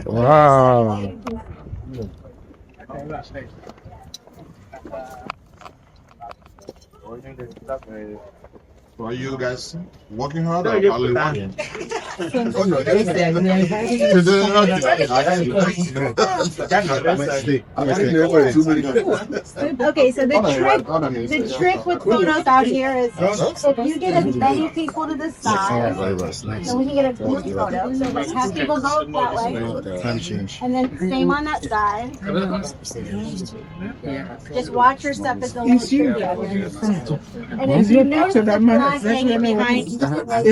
Wow. So are you guys working hard or probably working? Oh, no, Okay, so the trick with photos out here is if you get as many people to the side, so we can get a group photo. So let's have people go that way, and then same on that side. Just watch your step as the little tricky. And if you notice the flag hanging behind each of the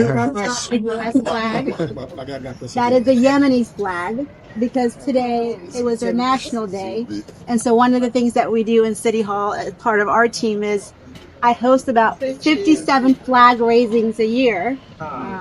U.S. flag, that is the Yemeni flag, because today it was their national day. And so one of the things that we do in City Hall as part of our team is I host about 57 flag raisings a year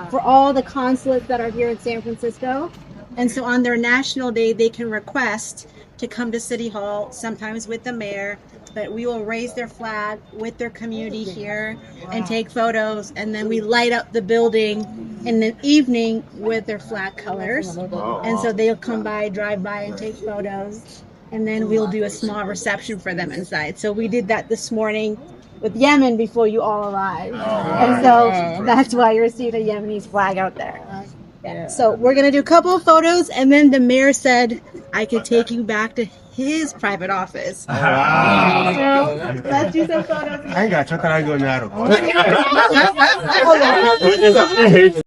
for all the consulates that are here in San Francisco. And so on their national day, they can request to come to City Hall, sometimes with the mayor, but we will raise their flag with their community here and take photos. And then we light up the building in the evening with their flag colors. And so they'll come by, drive by and take photos. And then we'll do a small reception for them inside. So we did that this morning with Yemen before you all arrived. And so that's why you're seeing a Yemeni flag out there. Yeah. So we're going to do a couple of photos, and then the mayor said I could take you back to his private office. So let's do some photos. I got